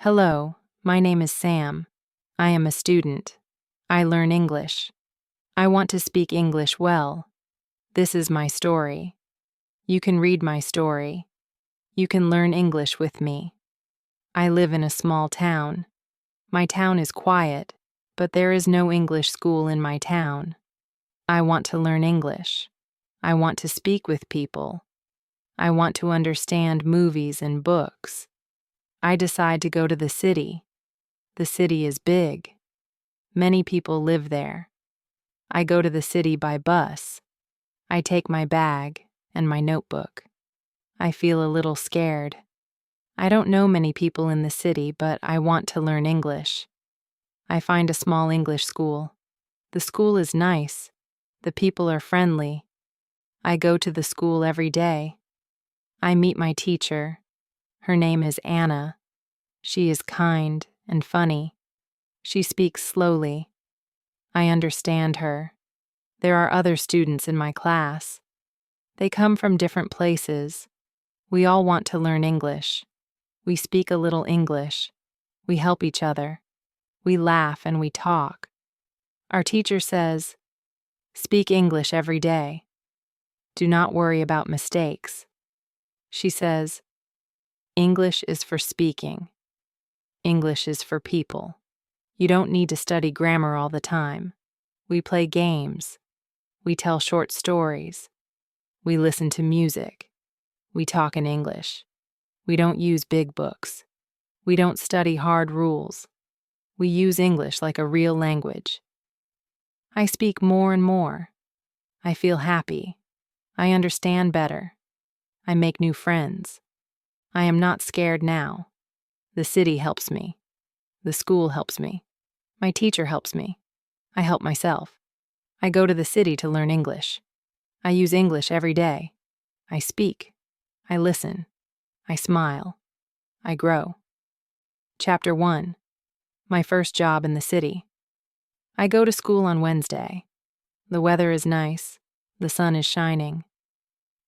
Hello, my name is Sam. I am a student. I learn English. I want to speak English well. This is my story. You can read my story. You can learn English with me. I live in a small town. My town is quiet, but there is no English school in my town. I want to learn English. I want to speak with people. I want to understand movies and books. I decide to go to the city. The city is big. Many people live there. I go to the city by bus. I take my bag and my notebook. I feel a little scared. I don't know many people in the city, but I want to learn English. I find a small English school. The school is nice. The people are friendly. I go to the school every day. I meet my teacher. Her name is Anna. She is kind and funny. She speaks slowly. I understand her. There are other students in my class. They come from different places. We all want to learn English. We speak a little English. We help each other. We laugh and we talk. Our teacher says, "Speak English every day. Do not worry about mistakes." She says, "English is for speaking. English is for people. You don't need to study grammar all the time. We play games. We tell short stories. We listen to music. We talk in English. We don't use big books. We don't study hard rules. We use English like a real language." I speak more and more. I feel happy. I understand better. I make new friends. I am not scared now. The city helps me. The school helps me. My teacher helps me. I help myself. I go to the city to learn English. I use English every day. I speak. I listen. I smile. I grow. Chapter 1. My first job in the city. I go to school on Wednesday. The weather is nice. The sun is shining.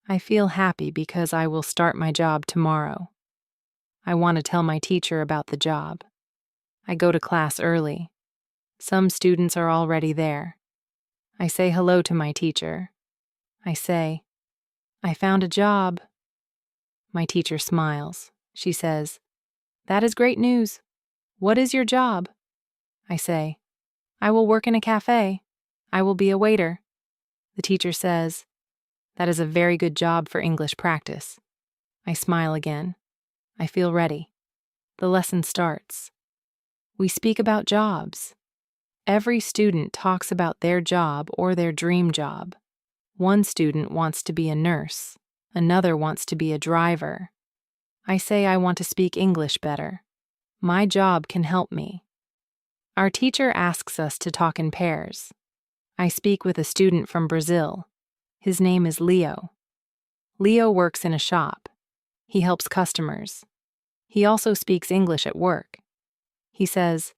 I feel happy because I will start my job tomorrow. I want to tell my teacher about the job. I go to class early. Some students are already there. I say hello to my teacher. I say, "I found a job." My teacher smiles. She says, "That is great news. What is your job?" I say, "I will work in a cafe. I will be a waiter." The teacher says, "That is a very good job for English practice." I smile again. I feel ready. The lesson starts. We speak about jobs. Every student talks about their job or their dream job. One student wants to be a nurse. Another wants to be a driver. I say I want to speak English better. My job can help me. Our teacher asks us to talk in pairs. I speak with a student from Brazil. His name is Leo. Leo works in a shop. He helps customers. He also speaks English at work. He says,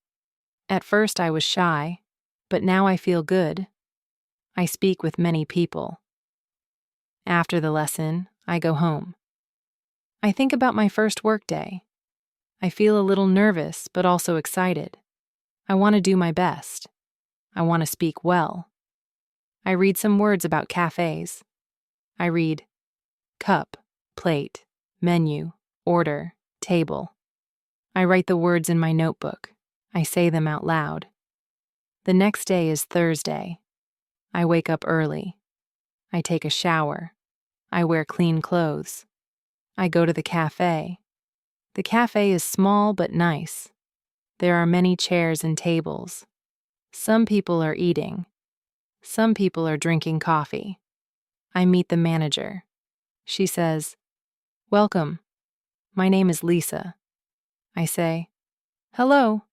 "At first I was shy, but now I feel good. I speak with many people." After the lesson, I go home. I think about my first workday. I feel a little nervous, but also excited. I want to do my best. I want to speak well. I read some words about cafes. I read cup, plate, menu, order, table. I write the words in my notebook. I say them out loud. The next day is Thursday. I wake up early. I take a shower. I wear clean clothes. I go to the cafe. The cafe is small but nice. There are many chairs and tables. Some people are eating. Some people are drinking coffee. I meet the manager. She says, "Welcome. My name is Lisa." I say, "Hello.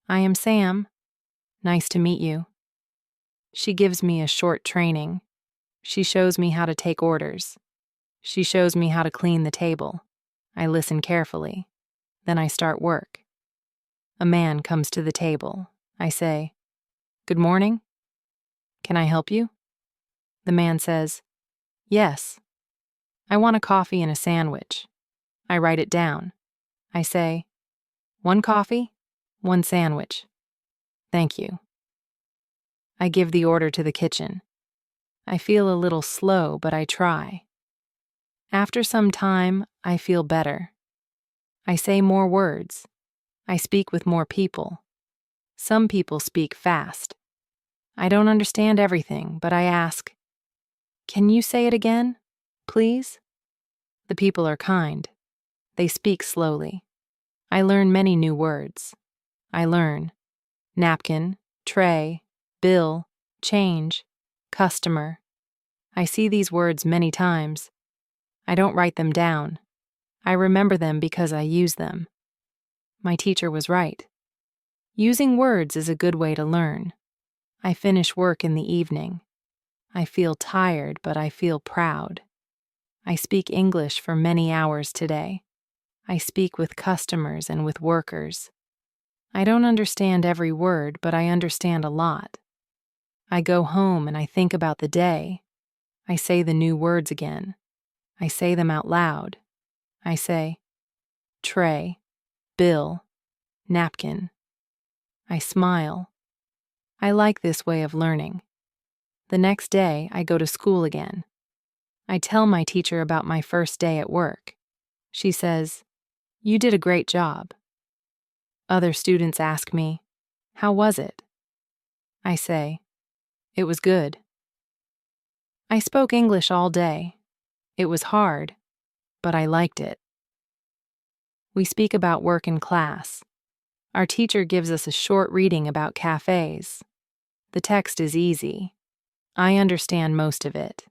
I am Sam. Nice to meet you." She gives me a short training. She shows me how to take orders. She shows me how to clean the table. I listen carefully. Then I start work. A man comes to the table. I say, "Good morning. Can I help you?" The man says, "Yes. I want a coffee and a sandwich." I write it down. I say, 1 coffee, 1 sandwich. Thank you. I give the order to the kitchen. I feel a little slow, but I try. After some time, I feel better. I say more words. I speak with more people. Some people speak fast. I don't understand everything, but I ask, "Can you say it again, please?" The people are kind. They speak slowly. I learn many new words. I learn napkin, tray, bill, change, customer. I see these words many times. I don't write them down. I remember them because I use them. My teacher was right. Using words is a good way to learn. I finish work in the evening. I feel tired, but I feel proud. I speak English for many hours today. I speak with customers and with workers. I don't understand every word, but I understand a lot. I go home and I think about the day. I say the new words again. I say them out loud. I say, tray, bill, napkin. I smile. I like this way of learning. The next day, I go to school again. I tell my teacher about my first day at work. She says, "You did a great job." Other students ask me, "How was it?" I say, "It was good." I spoke English all day. It was hard, but I liked it. We speak about work in class. Our teacher gives us a short reading about cafes. The text is easy. I understand most of it.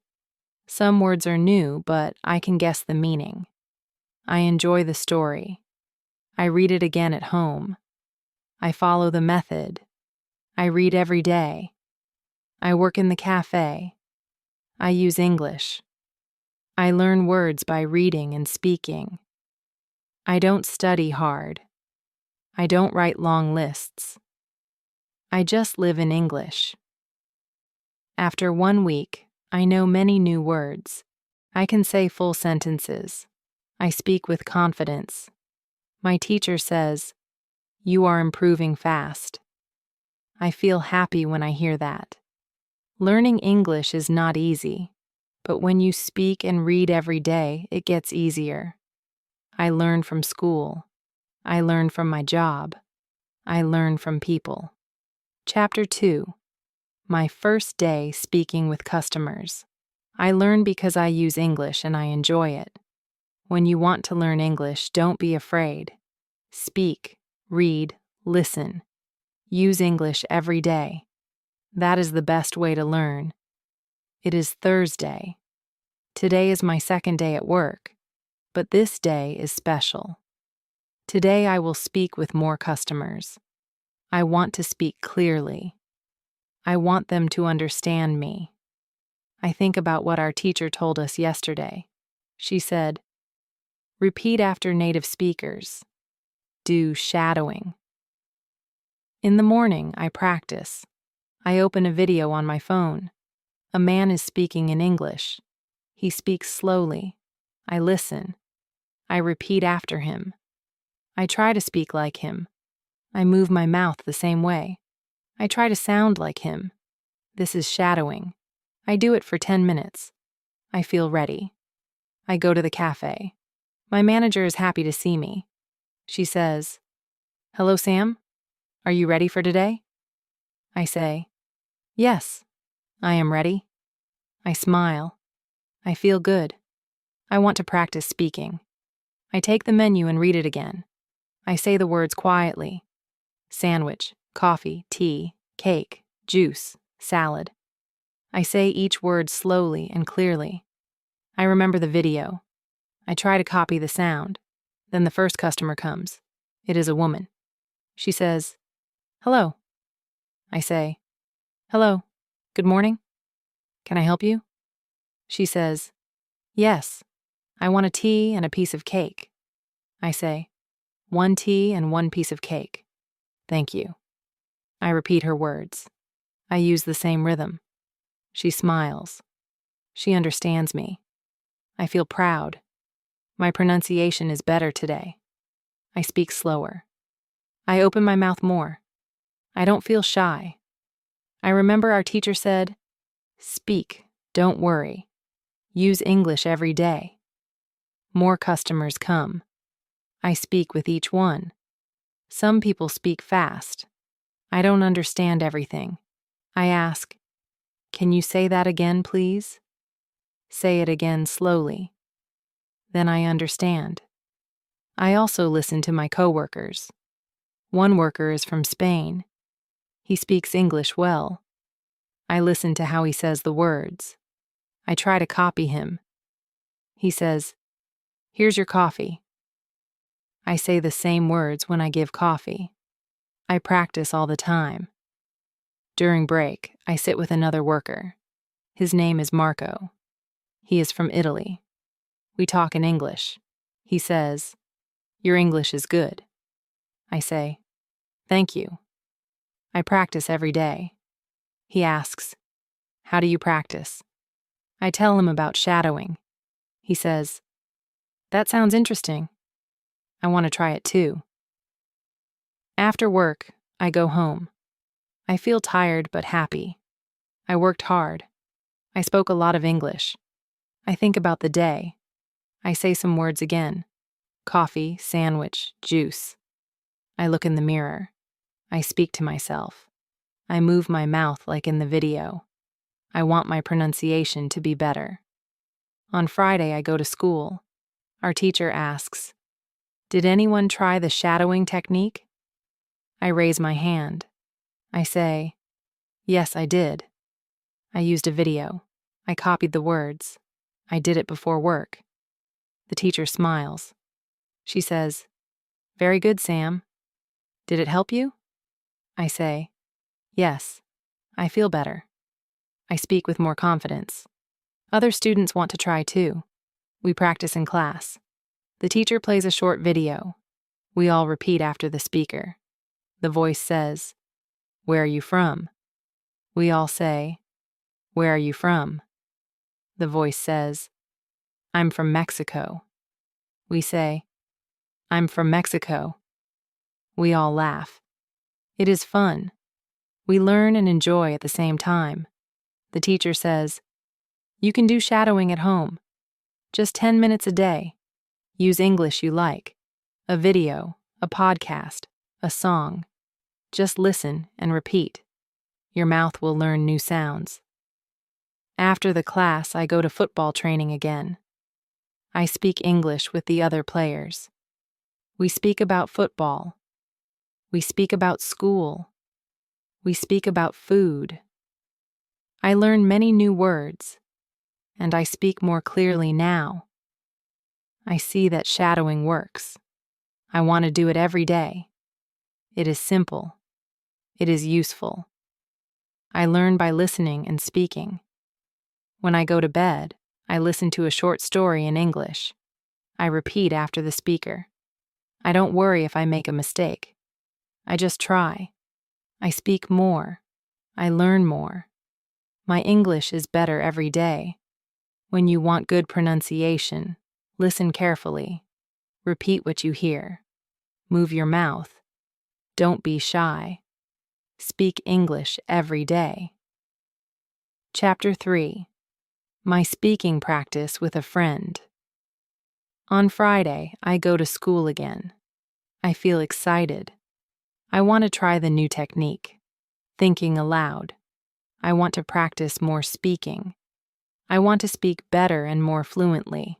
Some words are new, but I can guess the meaning. I enjoy the story. I read it again at home. I follow the method. I read every day. I work in the cafe. I use English. I learn words by reading and speaking. I don't study hard. I don't write long lists. I just live in English. After 1 week, I know many new words. I can say full sentences. I speak with confidence. My teacher says, "You are improving fast." I feel happy when I hear that. Learning English is not easy, but when you speak and read every day, it gets easier. I learn from school. I learn from my job. I learn from people. Chapter 2. My first day speaking with customers. I learn because I use English and I enjoy it. When you want to learn English, don't be afraid. Speak, read, listen. Use English every day. That is the best way to learn. It is Thursday. Today is my second day at work, but this day is special. Today I will speak with more customers. I want to speak clearly. I want them to understand me. I think about what our teacher told us yesterday. She said, "Repeat after native speakers. Do shadowing." In the morning, I practice. I open a video on my phone. A man is speaking in English. He speaks slowly. I listen. I repeat after him. I try to speak like him. I move my mouth the same way. I try to sound like him. This is shadowing. I do it for 10 minutes. I feel ready. I go to the cafe. My manager is happy to see me. She says, "Hello, Sam. Are you ready for today?" I say, "Yes, I am ready." I smile. I feel good. I want to practice speaking. I take the menu and read it again. I say the words quietly. Sandwich, coffee, tea, cake, juice, salad. I say each word slowly and clearly. I remember the video. I try to copy the sound. Then the first customer comes. It is a woman. She says, "Hello." I say, "Hello. Good morning. Can I help you?" She says, "Yes. I want a tea and a piece of cake." I say, "1 tea and 1 piece of cake. Thank you." I repeat her words. I use the same rhythm. She smiles. She understands me. I feel proud. My pronunciation is better today. I speak slower. I open my mouth more. I don't feel shy. I remember our teacher said, "Speak, don't worry. Use English every day." More customers come. I speak with each one. Some people speak fast. I don't understand everything. I ask, "Can you say that again, please?" Say it again slowly. Then I understand. I also listen to my coworkers. One worker is from Spain. He speaks English well. I listen to how he says the words. I try to copy him. He says, "Here's your coffee." I say the same words when I give coffee. I practice all the time. During break, I sit with another worker. His name is Marco. He is from Italy. We talk in English. He says, "Your English is good." I say, "Thank you." I practice every day. He asks, "How do you practice?" I tell him about shadowing. He says, "That sounds interesting. I want to try it too." After work, I go home. I feel tired but happy. I worked hard. I spoke a lot of English. I think about the day. I say some words again. Coffee, sandwich, juice. I look in the mirror. I speak to myself. I move my mouth like in the video. I want my pronunciation to be better. On Friday, I go to school. Our teacher asks, "Did anyone try the shadowing technique?" I raise my hand. I say, "Yes, I did. I used a video. I copied the words. I did it before work." The teacher smiles. She says, "Very good, Sam. Did it help you?" I say, "Yes, I feel better." I speak with more confidence. Other students want to try too. We practice in class. The teacher plays a short video. We all repeat after the speaker. The voice says, "Where are you from?" We all say, "Where are you from?" The voice says, "I'm from Mexico." We say, "I'm from Mexico." We all laugh. It is fun. We learn and enjoy at the same time. The teacher says, "You can do shadowing at home. Just 10 minutes a day. Use English you like. A video, a podcast, a song. Just listen and repeat. Your mouth will learn new sounds." After the class, I go to football training again. I speak English with the other players. We speak about football. We speak about school. We speak about food. I learn many new words, and I speak more clearly now. I see that shadowing works. I want to do it every day. It is simple. It is useful. I learn by listening and speaking. When I go to bed, I listen to a short story in English. I repeat after the speaker. I don't worry if I make a mistake. I just try. I speak more. I learn more. My English is better every day. When you want good pronunciation, listen carefully. Repeat what you hear. Move your mouth. Don't be shy. Speak English every day. Chapter 3. My speaking practice with a friend. On Friday, I go to school again. I feel excited. I want to try the new technique, thinking aloud. I want to practice more speaking. I want to speak better and more fluently.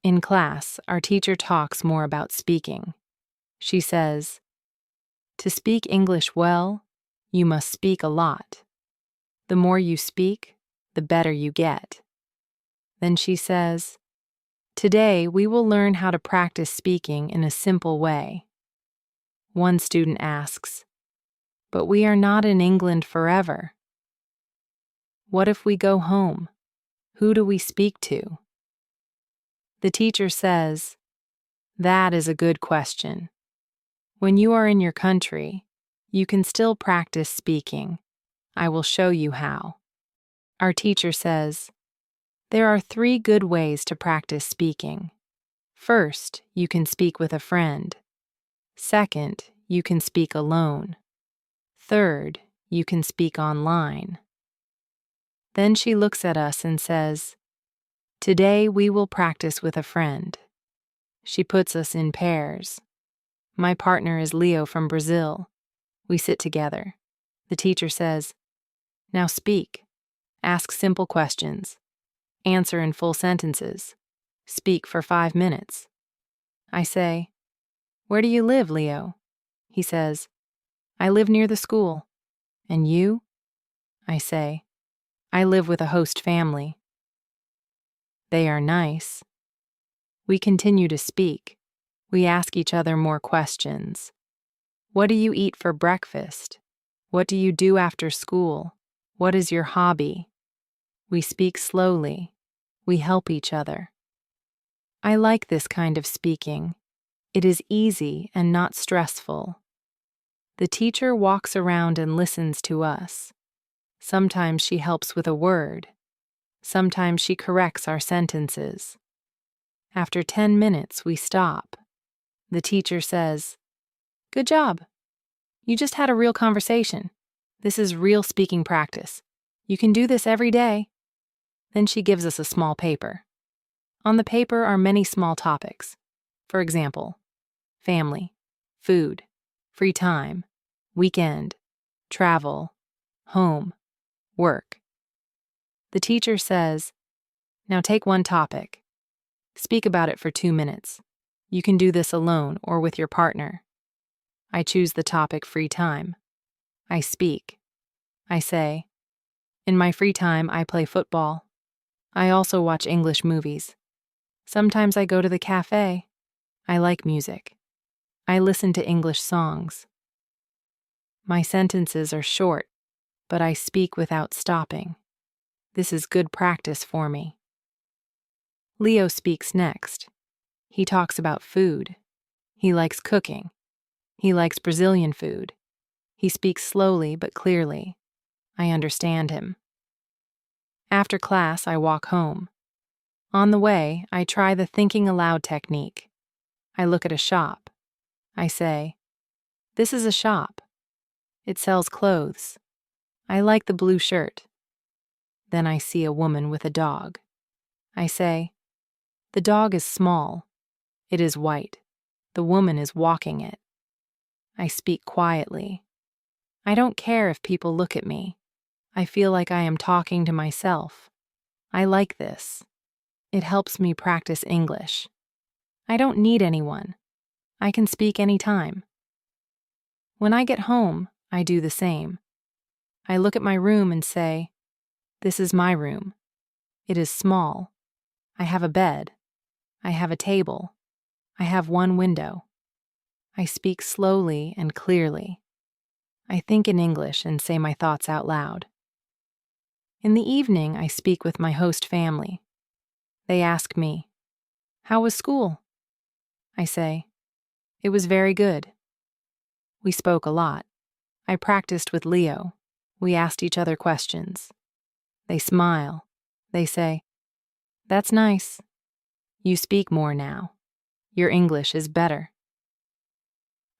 In class, our teacher talks more about speaking. She says, "To speak English well, you must speak a lot. The more you speak, the better you get." Then she says, "Today we will learn how to practice speaking in a simple way." One student asks, "But we are not in England forever. What if we go home? Who do we speak to?" The teacher says, "That is a good question. When you are in your country, you can still practice speaking. I will show you how." Our teacher says, "There are 3 good ways to practice speaking. First, you can speak with a friend. Second, you can speak alone. Third, you can speak online. Then she looks at us and says, "Today we will practice with a friend." She puts us in pairs. My partner is Leo from Brazil. We sit together. The teacher says, "Now speak. Ask simple questions. Answer in full sentences. Speak for 5 minutes." I say, "Where do you live, Leo?" He says, "I live near the school." "And you?" I say, "I live with a host family." They are nice. We continue to speak. We ask each other more questions. What do you eat for breakfast? What do you do after school? What is your hobby? We speak slowly. We help each other. I like this kind of speaking. It is easy and not stressful. The teacher walks around and listens to us. Sometimes she helps with a word. Sometimes she corrects our sentences. After 10 minutes, we stop. The teacher says, "Good job. You just had a real conversation. This is real speaking practice. You can do this every day." Then she gives us a small paper. On the paper are many small topics. For example, family, food, free time, weekend, travel, home, work. The teacher says, "Now take one topic. Speak about it for 2 minutes. You can do this alone or with your partner." I choose the topic free time. I speak. I say, "In my free time, I play football. I also watch English movies. Sometimes I go to the cafe. I like music. I listen to English songs." My sentences are short, but I speak without stopping. This is good practice for me. Leo speaks next. He talks about food. He likes cooking. He likes Brazilian food. He speaks slowly but clearly. I understand him. After class, I walk home. On the way, I try the thinking aloud technique. I look at a shop. I say, "This is a shop. It sells clothes. I like the blue shirt." Then I see a woman with a dog. I say, "The dog is small. It is white. The woman is walking it." I speak quietly. I don't care if people look at me. I feel like I am talking to myself. I like this. It helps me practice English. I don't need anyone. I can speak anytime. When I get home, I do the same. I look at my room and say, "This is my room. It is small. I have a bed. I have a table. I have one window." I speak slowly and clearly. I think in English and say my thoughts out loud. In the evening, I speak with my host family. They ask me, "How was school?" I say, "It was very good." We spoke a lot. I practiced with Leo. We asked each other questions. They smile. They say, "That's nice. You speak more now. Your English is better."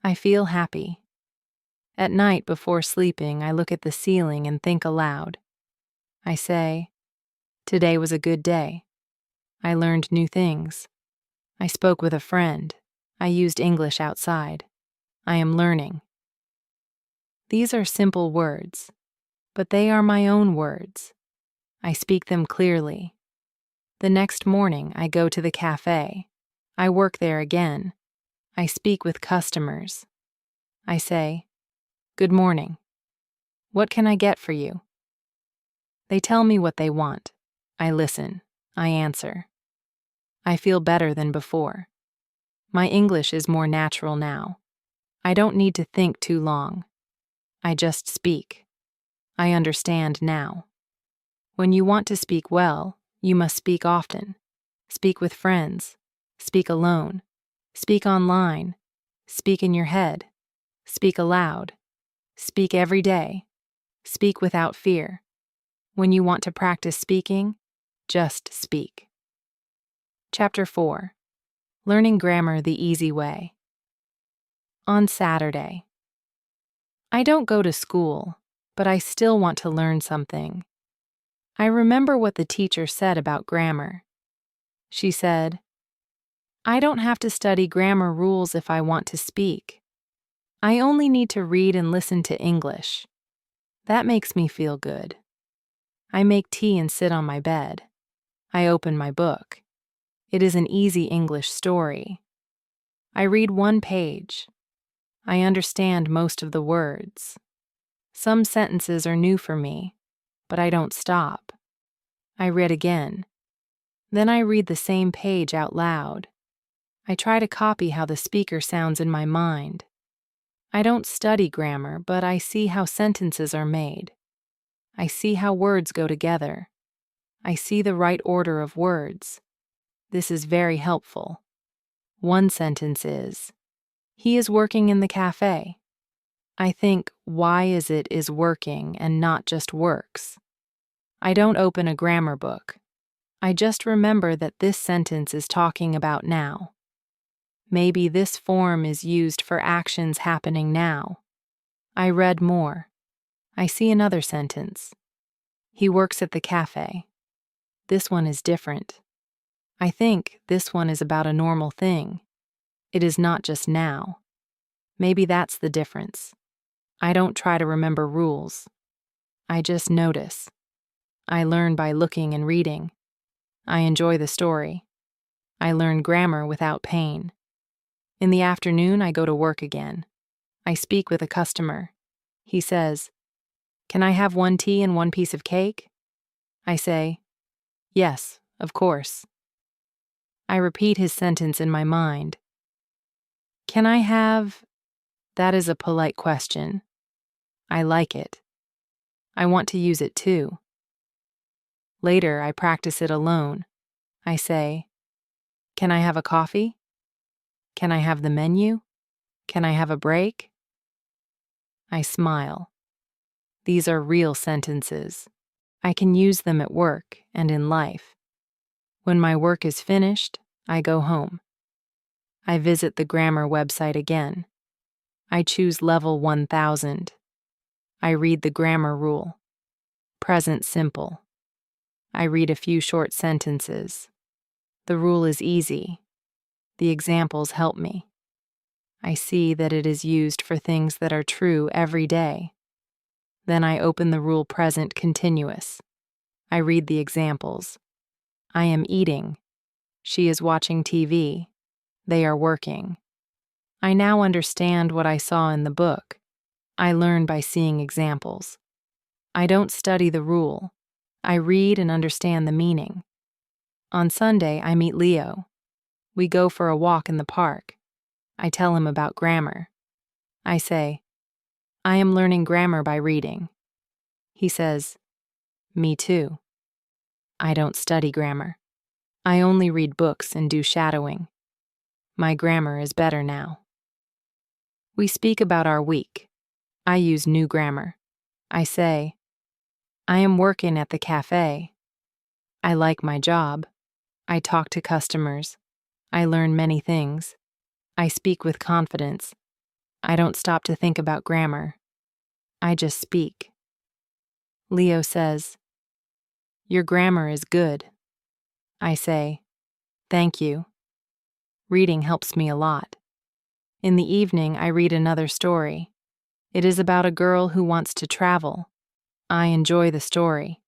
I feel happy. At night before sleeping, I look at the ceiling and think aloud. I say, "Today was a good day. I learned new things. I spoke with a friend. I used English outside. I am learning." These are simple words, but they are my own words. I speak them clearly. The next morning, I go to the cafe. I work there again. I speak with customers. I say, "Good morning. What can I get for you?" They tell me what they want. I listen. I answer. I feel better than before. My English is more natural now. I don't need to think too long. I just speak. I understand now. When you want to speak well, you must speak often. Speak with friends. Speak alone. Speak online. Speak in your head. Speak aloud. Speak every day. Speak without fear. When you want to practice speaking, just speak. Chapter 4. Learning Grammar the Easy Way. On Saturday. I don't go to school, but I still want to learn something. I remember what the teacher said about grammar. She said, I don't have to study grammar rules if I want to speak. I only need to read and listen to English. That makes me feel good. I make tea and sit on my bed. I open my book. It is an easy English story. I read one page. I understand most of the words. Some sentences are new for me, but I don't stop. I read again. Then I read the same page out loud. I try to copy how the speaker sounds in my mind. I don't study grammar, but I see how sentences are made. I see how words go together. I see the right order of words. This is very helpful. One sentence is, he is working in the cafe. I think, why is working and not just works? I don't open a grammar book. I just remember that this sentence is talking about now. Maybe this form is used for actions happening now. I read more. I see another sentence. He works at the cafe. This one is different. I think this one is about a normal thing. It is not just now. Maybe that's the difference. I don't try to remember rules. I just notice. I learn by looking and reading. I enjoy the story. I learn grammar without pain. In the afternoon, I go to work again. I speak with a customer. He says, "Can I have one tea and one piece of cake?" I say, "Yes, of course." I repeat his sentence in my mind. Can I have? That is a polite question. I like it. I want to use it too. Later, I practice it alone. I say, "Can I have a coffee? Can I have the menu? Can I have a break?" I smile. These are real sentences. I can use them at work and in life. When my work is finished, I go home. I visit the grammar website again. I choose level 1000. I read the grammar rule. Present simple. I read a few short sentences. The rule is easy. The examples help me. I see that it is used for things that are true every day. Then I open the rule present continuous. I read the examples. I am eating. She is watching TV. They are working. I now understand what I saw in the book. I learn by seeing examples. I don't study the rule. I read and understand the meaning. On Sunday, I meet Leo. We go for a walk in the park. I tell him about grammar. I say, I am learning grammar by reading. He says, me too. I don't study grammar. I only read books and do shadowing. My grammar is better now. We speak about our week. I use new grammar. I say, I am working at the cafe. I like my job. I talk to customers. I learn many things. I speak with confidence. I don't stop to think about grammar. I just speak. Leo says, your grammar is good. I say, thank you. Reading helps me a lot. In the evening, I read another story. It is about a girl who wants to travel. I enjoy the story.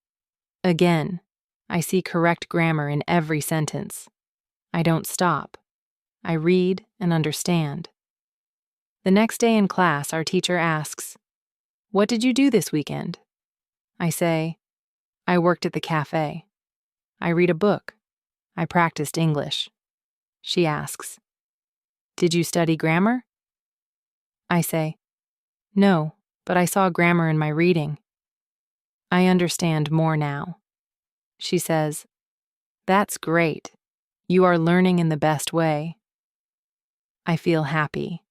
Again, I see correct grammar in every sentence. I don't stop. I read and understand. The next day in class, our teacher asks, what did you do this weekend? I say, I worked at the cafe. I read a book. I practiced English. She asks, did you study grammar? I say, no, but I saw grammar in my reading. I understand more now. She says, that's great. You are learning in the best way. I feel happy.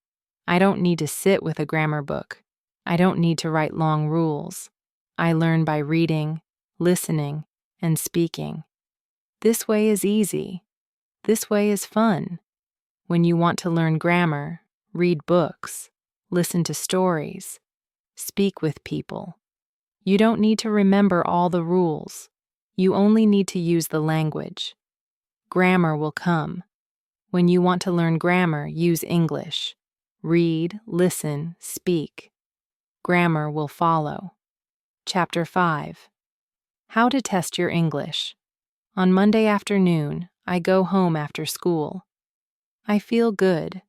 I don't need to sit with a grammar book. I don't need to write long rules. I learn by reading, listening, and speaking. This way is easy. This way is fun. When you want to learn grammar, read books, listen to stories, speak with people. You don't need to remember all the rules. You only need to use the language. Grammar will come. When you want to learn grammar, use English. Read, listen, speak. Grammar will follow. Chapter 5. How to test your English. On Monday afternoon, I go home after school. I feel good.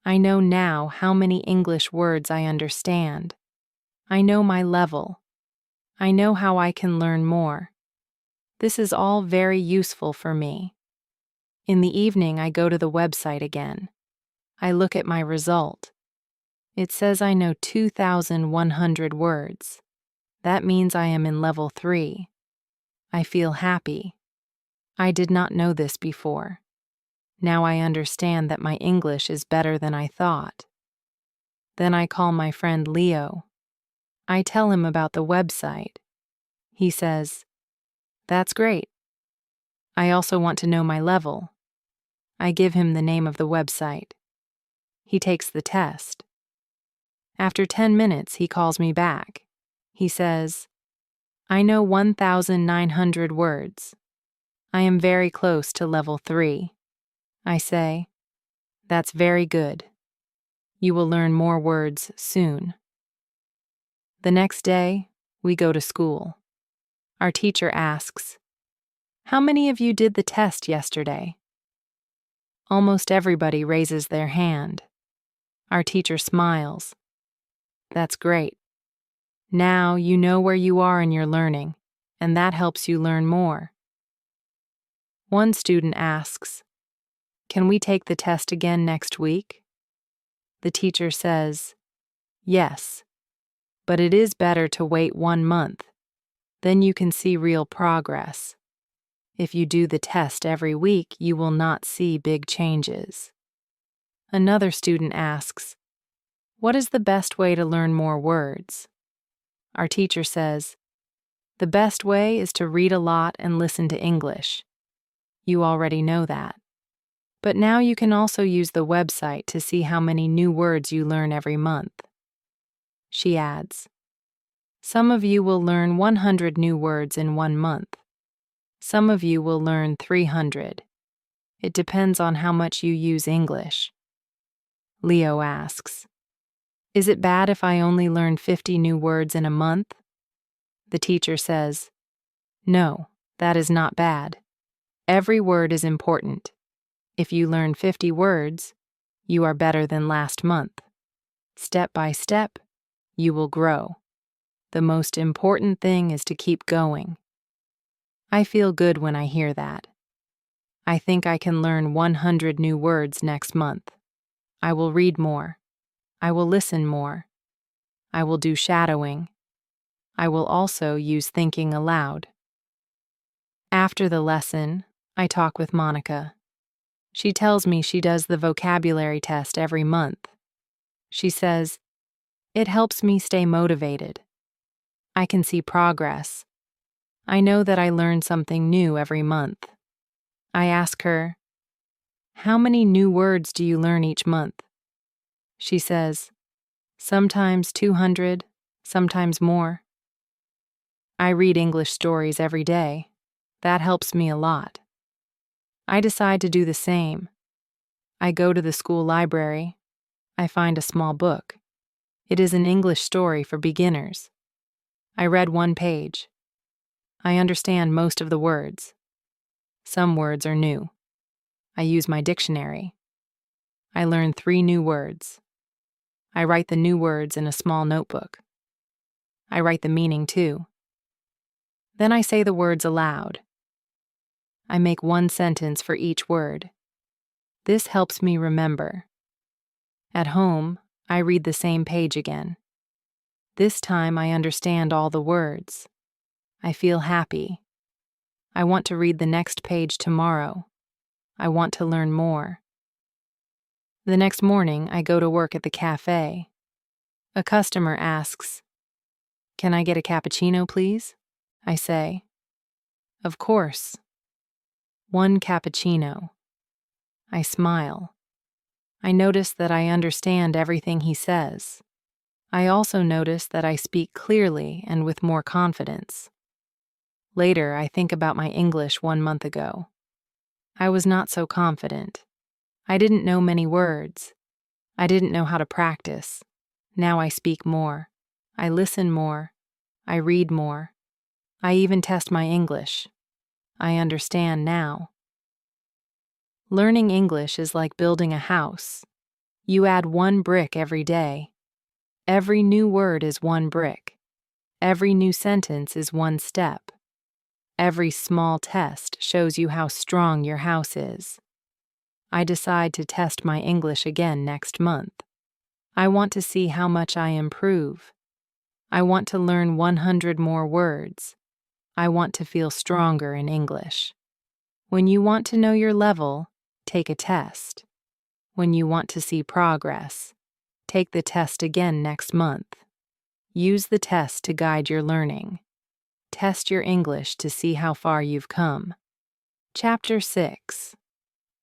I know now how many English words I understand. I know my level. I know how I can learn more. This is all very useful for me. In the evening, I go to the website again. I look at my result. It says I know 2,100 words. That means I am in level 3. I feel happy. I did not know this before. Now I understand that my English is better than I thought. Then I call my friend Leo. I tell him about the website. He says, "That's great. I also want to know my level." I give him the name of the website. He takes the test. After 10 minutes, he calls me back. He says, "I know 1,900 words. I am very close to level 3. I say, "That's very good. You will learn more words soon." The next day, we go to school. Our teacher asks, "How many of you did the test yesterday?" Almost everybody raises their hand. Our teacher smiles. "That's great. Now you know where you are in your learning, and that helps you learn more." One student asks, "Can we take the test again next week?" The teacher says, "Yes, but it is better to wait 1 month. Then you can see real progress. If you do the test every week, you will not see big changes." Another student asks, "What is the best way to learn more words?" Our teacher says, "The best way is to read a lot and listen to English. You already know that. But now you can also use the website to see how many new words you learn every month." She adds, "Some of you will learn 100 new words in 1 month. Some of you will learn 300. It depends on how much you use English." Leo asks, "Is it bad if I only learn 50 new words in a month?" The teacher says, "No, that is not bad. Every word is important. If you learn 50 words, you are better than last month. Step by step, you will grow. The most important thing is to keep going." I feel good when I hear that. I think I can learn 100 new words next month. I will read more. I will listen more. I will do shadowing. I will also use thinking aloud. After the lesson, I talk with Monica. She tells me she does the vocabulary test every month. She says, "It helps me stay motivated. I can see progress. I know that I learn something new every month." I ask her, "How many new words do you learn each month?" She says, "Sometimes 200, sometimes more." I read English stories every day. That helps me a lot. I decide to do the same. I go to the school library. I find a small book. It is an English story for beginners. I read 1 page. I understand most of the words. Some words are new. I use my dictionary. I learn 3 new words. I write the new words in a small notebook. I write the meaning too. Then I say the words aloud. I make 1 sentence for each word. This helps me remember. At home, I read the same page again. This time I understand all the words. I feel happy. I want to read the next page tomorrow. I want to learn more. The next morning, I go to work at the cafe. A customer asks, "Can I get a cappuccino, please?" I say, "Of course." 1 cappuccino. I smile. I notice that I understand everything he says. I also notice that I speak clearly and with more confidence. Later, I think about my English 1 month ago. I was not so confident. I didn't know many words. I didn't know how to practice. Now I speak more. I listen more. I read more. I even test my English. I understand now. Learning English is like building a house. You add one brick every day. Every new word is one brick. Every new sentence is one step. Every small test shows you how strong your house is. I decide to test my English again next month. I want to see how much I improve. I want to learn 100 more words. I want to feel stronger in English. When you want to know your level, take a test. When you want to see progress, take the test again next month. Use the test to guide your learning. Test your English to see how far you've come. Chapter 6.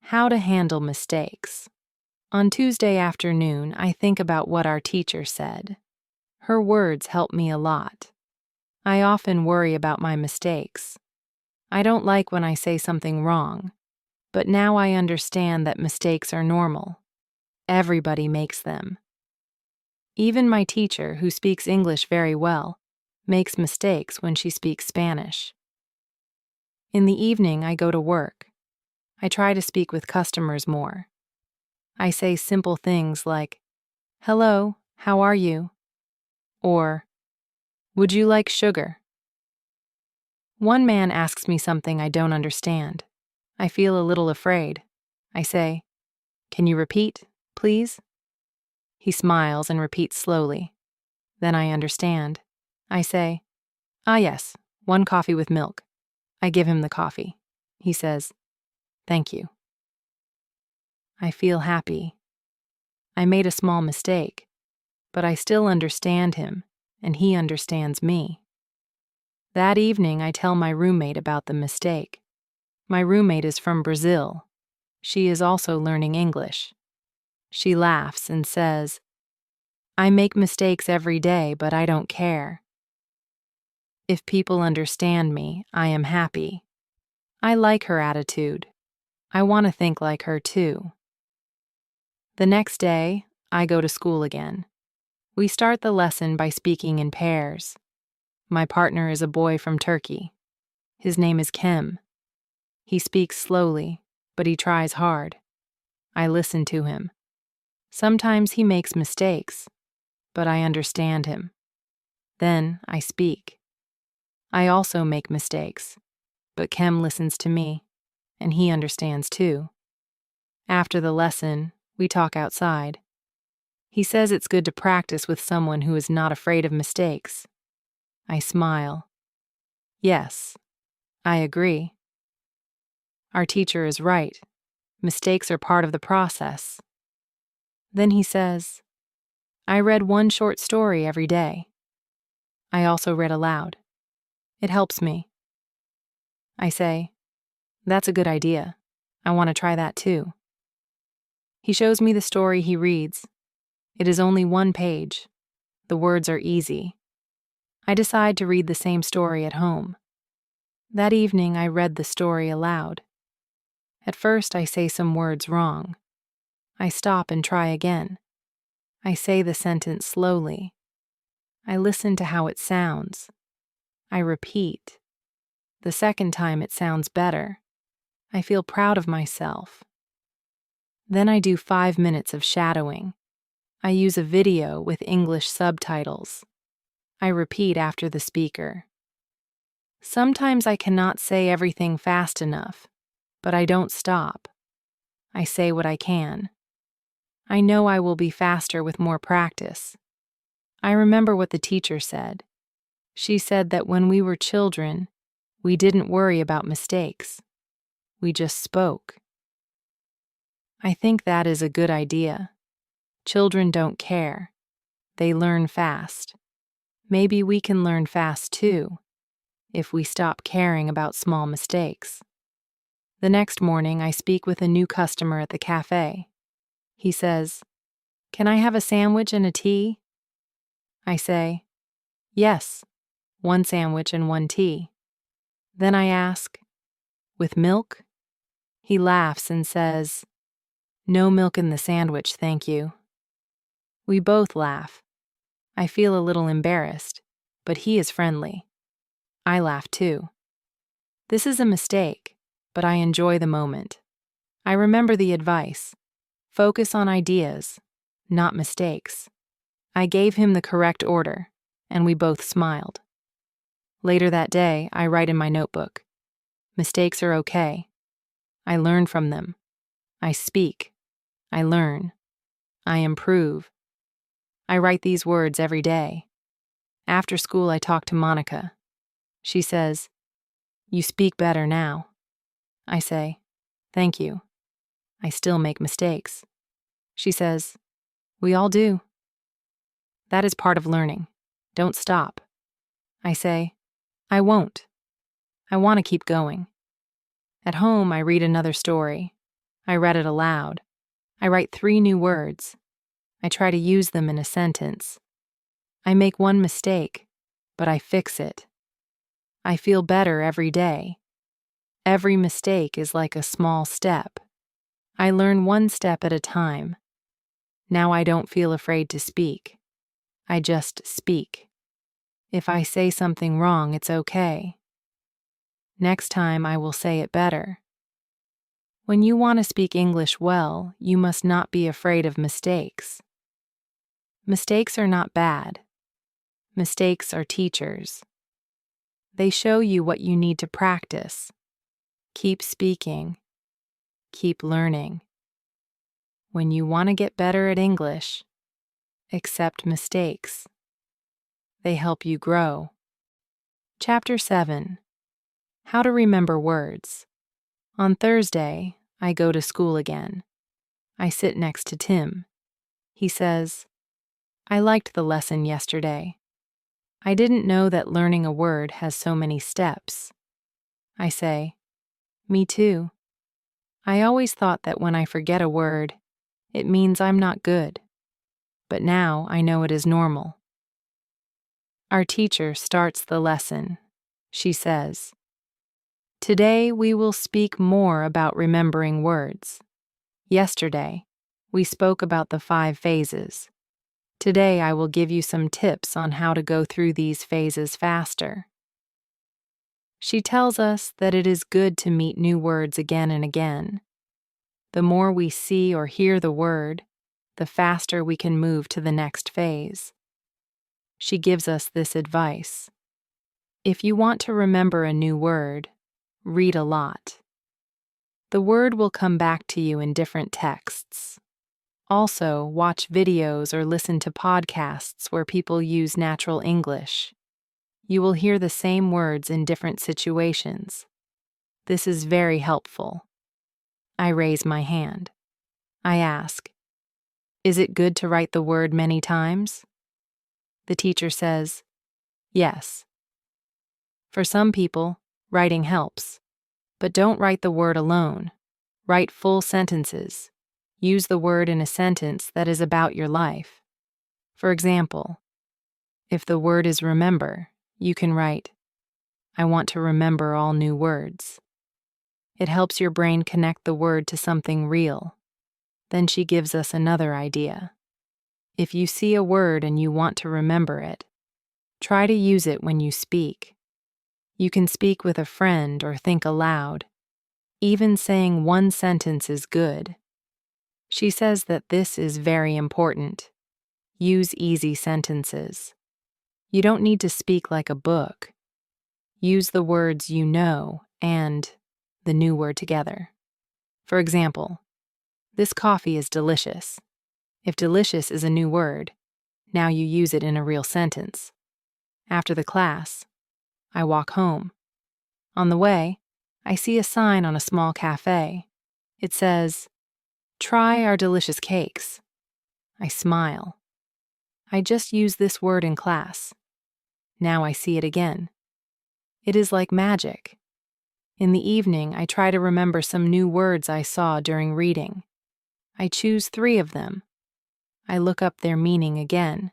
How to Handle Mistakes. On Tuesday afternoon, I think about what our teacher said. Her words help me a lot. I often worry about my mistakes. I don't like when I say something wrong, but now I understand that mistakes are normal. Everybody makes them. Even my teacher, who speaks English very well, makes mistakes when she speaks Spanish. In the evening, I go to work. I try to speak with customers more. I say simple things like, "Hello, how are you?" Or, "Would you like sugar?" One man asks me something I don't understand. I feel a little afraid. I say, "Can you repeat, please?" He smiles and repeats slowly. Then I understand. I say, "Ah yes, 1 coffee with milk." I give him the coffee. He says, "Thank you." I feel happy. I made a small mistake, but I still understand him, and he understands me. That evening, I tell my roommate about the mistake. My roommate is from Brazil. She is also learning English. She laughs and says, "I make mistakes every day, but I don't care. If people understand me, I am happy." I like her attitude. I want to think like her too. The next day, I go to school again. We start the lesson by speaking in pairs. My partner is a boy from Turkey. His name is Kem. He speaks slowly, but he tries hard. I listen to him. Sometimes he makes mistakes, but I understand him. Then I speak. I also make mistakes, but Kem listens to me, and he understands too. After the lesson, we talk outside. He says it's good to practice with someone who is not afraid of mistakes. I smile. Yes, I agree. Our teacher is right. Mistakes are part of the process. Then he says, "I read 1 short story every day. I also read aloud. It helps me." I say, "That's a good idea. I want to try that too." He shows me the story he reads. It is only 1 page. The words are easy. I decide to read the same story at home. That evening, I read the story aloud. At first, I say some words wrong. I stop and try again. I say the sentence slowly. I listen to how it sounds. I repeat. The second time, it sounds better. I feel proud of myself. Then I do 5 minutes of shadowing. I use a video with English subtitles. I repeat after the speaker. Sometimes I cannot say everything fast enough, but I don't stop. I say what I can. I know I will be faster with more practice. I remember what the teacher said. She said that when we were children, we didn't worry about mistakes. We just spoke. I think that is a good idea. Children don't care. They learn fast. Maybe we can learn fast too, if we stop caring about small mistakes. The next morning, I speak with a new customer at the cafe. He says, "Can I have a sandwich and a tea?" I say, "Yes, one sandwich and one tea." Then I ask, "With milk?" He laughs and says, "No milk in the sandwich, thank you." We both laugh. I feel a little embarrassed, but he is friendly. I laugh too. This is a mistake, but I enjoy the moment. I remember the advice. Focus on ideas, not mistakes. I gave him the correct order, and we both smiled. Later that day, I write in my notebook. Mistakes are okay. I learn from them. I speak. I learn. I improve. I write these words every day. After school, I talk to Monica. She says, "You speak better now." I say, "Thank you. I still make mistakes." She says, "We all do." That is part of learning. Don't stop. I say, "I won't. I want to keep going." At home, I read another story. I read it aloud. I write 3 new words. I try to use them in a sentence. I make one mistake, but I fix it. I feel better every day. Every mistake is like a small step. I learn one step at a time. Now I don't feel afraid to speak. I just speak. If I say something wrong, it's okay. Next time I will say it better. When you want to speak English well, you must not be afraid of mistakes. Mistakes are not bad. Mistakes are teachers. They show you what you need to practice. Keep speaking. Keep learning. When you want to get better at English, accept mistakes. They help you grow. Chapter 7. How to remember words. On Thursday, I go to school again. I sit next to Tim. He says, "I liked the lesson yesterday. I didn't know that learning a word has so many steps." I say, "Me too. I always thought that when I forget a word, it means I'm not good. But now I know it is normal." Our teacher starts the lesson. She says, "Today we will speak more about remembering words. Yesterday, we spoke about the 5 phases. Today I will give you some tips on how to go through these phases faster." She tells us that it is good to meet new words again and again. The more we see or hear the word, the faster we can move to the next phase. She gives us this advice. If you want to remember a new word, read a lot. The word will come back to you in different texts. Also, watch videos or listen to podcasts where people use natural English. You will hear the same words in different situations. This is very helpful. I raise my hand. I ask, "Is it good to write the word many times?" The teacher says, "Yes." For some people, writing helps. But don't write the word alone. Write full sentences. Use the word in a sentence that is about your life. For example, if the word is remember, you can write, "I want to remember all new words." It helps your brain connect the word to something real. Then she gives us another idea. If you see a word and you want to remember it, try to use it when you speak. You can speak with a friend or think aloud. Even saying one sentence is good. She says that this is very important. Use easy sentences. You don't need to speak like a book. Use the words you know and the new word together. For example, this coffee is delicious. If delicious is a new word, now you use it in a real sentence. After the class, I walk home. On the way, I see a sign on a small cafe. It says, "Try our delicious cakes." I smile. I just used this word in class. Now I see it again. It is like magic. In the evening, I try to remember some new words I saw during reading. I choose 3 of them. I look up their meaning again.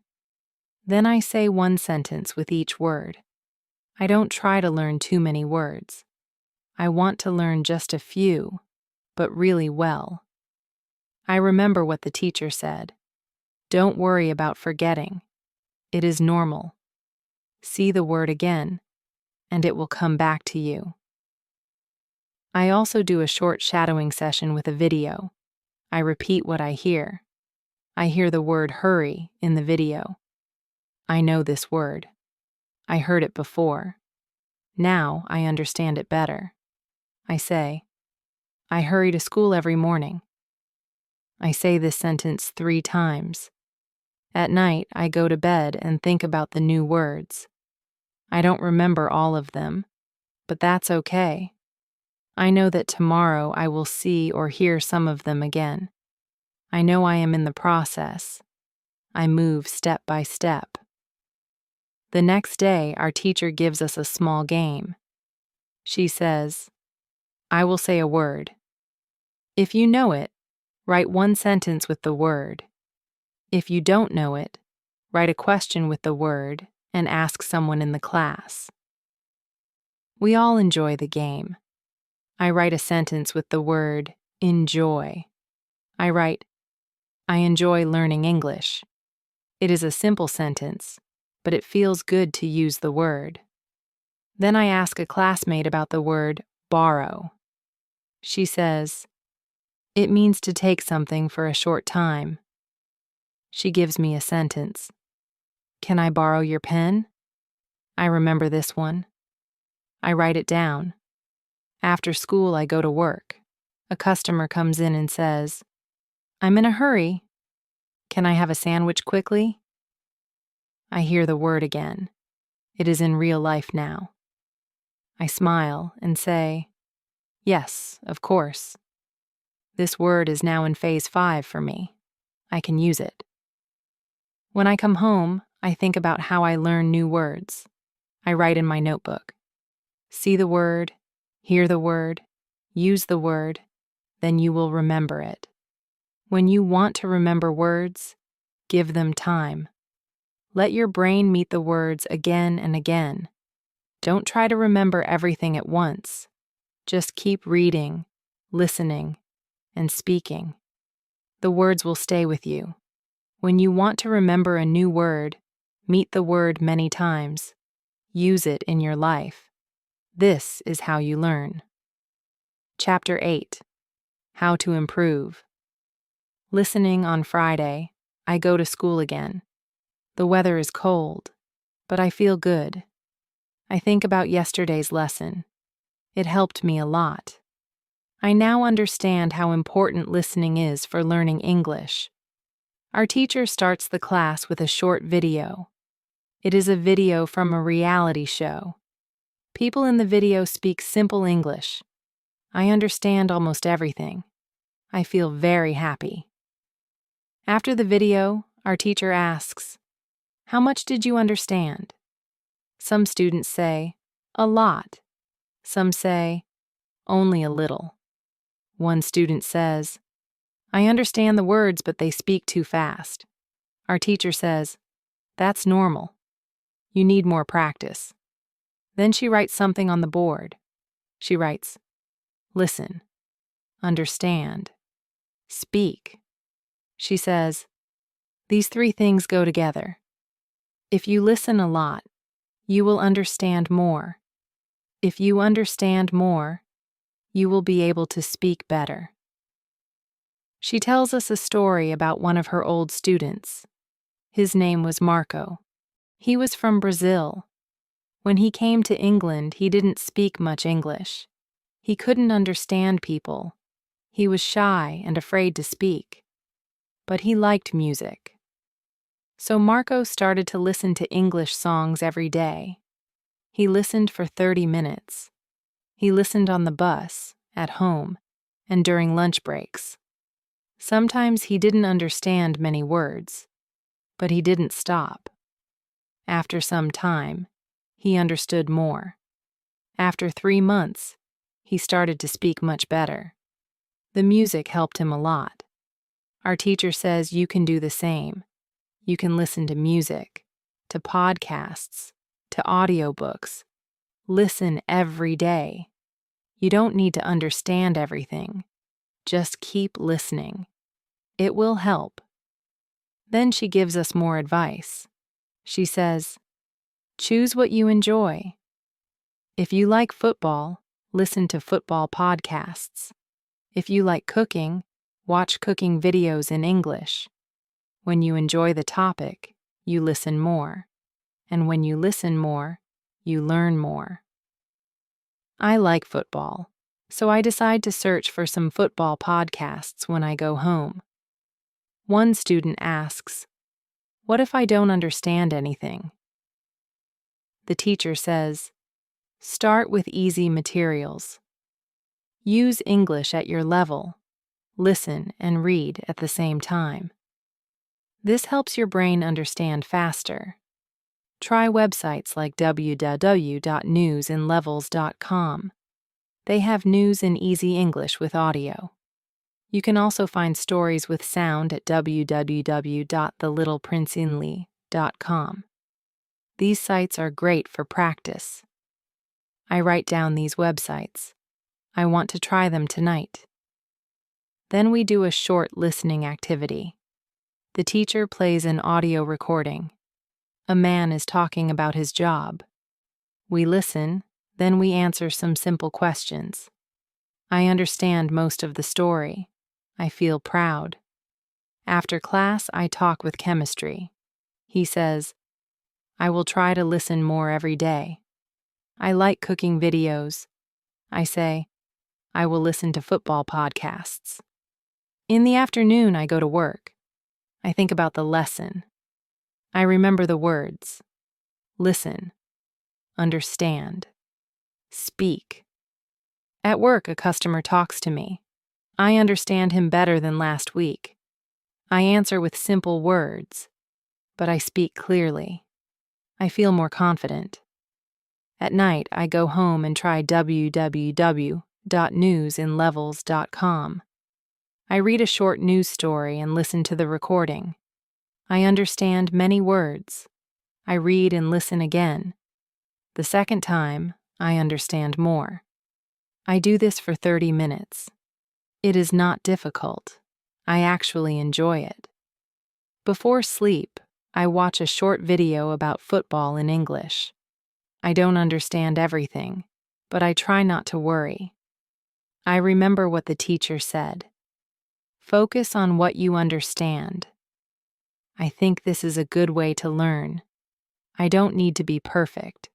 Then I say one sentence with each word. I don't try to learn too many words. I want to learn just a few, but really well. I remember what the teacher said. Don't worry about forgetting. It is normal. See the word again, and it will come back to you. I also do a short shadowing session with a video. I repeat what I hear. I hear the word hurry in the video. I know this word. I heard it before. Now I understand it better. I say, I hurry to school every morning. I say this sentence 3 times. At night, I go to bed and think about the new words. I don't remember all of them, but that's okay. I know that tomorrow I will see or hear some of them again. I know I am in the process. I move step by step. The next day, our teacher gives us a small game. She says, I will say a word. If you know it, write one sentence with the word. If you don't know it, write a question with the word and ask someone in the class. We all enjoy the game. I write a sentence with the word enjoy. I write, I enjoy learning English. It is a simple sentence, but it feels good to use the word. Then I ask a classmate about the word borrow. She says, it means to take something for a short time. She gives me a sentence. Can I borrow your pen? I remember this one. I write it down. After school, I go to work. A customer comes in and says, I'm in a hurry. Can I have a sandwich quickly? I hear the word again. It is in real life now. I smile and say, yes, of course. This word is now in phase 5 for me. I can use it. When I come home, I think about how I learn new words. I write in my notebook. See the word, hear the word, use the word, then you will remember it. When you want to remember words, give them time. Let your brain meet the words again and again. Don't try to remember everything at once. Just keep reading, listening, and speaking. The words will stay with you. When you want to remember a new word, meet the word many times. Use it in your life. This is how you learn. Chapter 8. How to improve. Listening on Friday, I go to school again. The weather is cold, but I feel good. I think about yesterday's lesson. It helped me a lot. I now understand how important listening is for learning English. Our teacher starts the class with a short video. It is a video from a reality show. People in the video speak simple English. I understand almost everything. I feel very happy. After the video, our teacher asks, how much did you understand? Some students say, a lot. Some say, only a little. One student says, I understand the words, but they speak too fast. Our teacher says, that's normal. You need more practice. Then she writes something on the board. She writes, listen, understand, speak. She says, these 3 things go together. If you listen a lot, you will understand more. If you understand more, you will be able to speak better. She tells us a story about one of her old students. His name was Marco. He was from Brazil. When he came to England, he didn't speak much English. He couldn't understand people. He was shy and afraid to speak. But he liked music. So Marco started to listen to English songs every day. He listened for 30 minutes. He listened on the bus, at home, and during lunch breaks. Sometimes he didn't understand many words, but he didn't stop. After some time, he understood more. After 3 months, he started to speak much better. The music helped him a lot. Our teacher says you can do the same. You can listen to music, to podcasts, to audiobooks. Listen every day. You don't need to understand everything. Just keep listening. It will help. Then she gives us more advice. She says, choose what you enjoy. If you like football, listen to football podcasts. If you like cooking, watch cooking videos in English. When you enjoy the topic, you listen more. And when you listen more, you learn more. I like football, so I decide to search for some football podcasts when I go home. One student asks, "What if I don't understand anything?" The teacher says, "Start with easy materials. Use English at your level. Listen and read at the same time. This helps your brain understand faster. Try websites like www.newsinlevels.com. They have news in easy English with audio. You can also find stories with sound at www.thelittleprinceInly.com. These sites are great for practice. I write down these websites. I want to try them tonight. Then we do a short listening activity. The teacher plays an audio recording. A man is talking about his job. We listen, then we answer some simple questions. I understand most of the story. I feel proud. After class, I talk with chemistry. He says, "I will try to listen more every day. I like cooking videos." I say, "I will listen to football podcasts." In the afternoon, I go to work. I think about the lesson. I remember the words. Listen. Understand. Speak. At work, a customer talks to me. I understand him better than last week. I answer with simple words, but I speak clearly. I feel more confident. At night, I go home and try www.newsinlevels.com. I read a short news story and listen to the recording. I understand many words. I read and listen again. The second time, I understand more. I do this for 30 minutes. It is not difficult. I actually enjoy it. Before sleep, I watch a short video about football in English. I don't understand everything, but I try not to worry. I remember what the teacher said. Focus on what you understand. I think this is a good way to learn. I don't need to be perfect.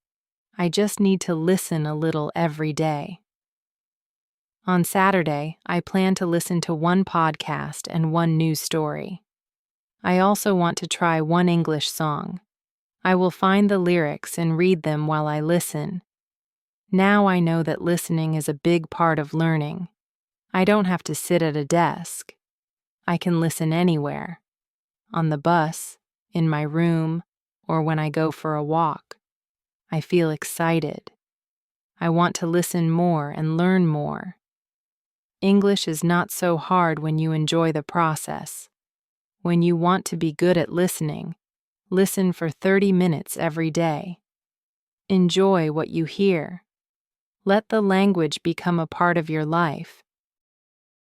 I just need to listen a little every day. On Saturday, I plan to listen to one podcast and one news story. I also want to try one English song. I will find the lyrics and read them while I listen. Now I know that listening is a big part of learning. I don't have to sit at a desk. I can listen anywhere. On the bus, in my room, or when I go for a walk. I feel excited. I want to listen more and learn more. English is not so hard when you enjoy the process. When you want to be good at listening, listen for 30 minutes every day. Enjoy what you hear. Let the language become a part of your life.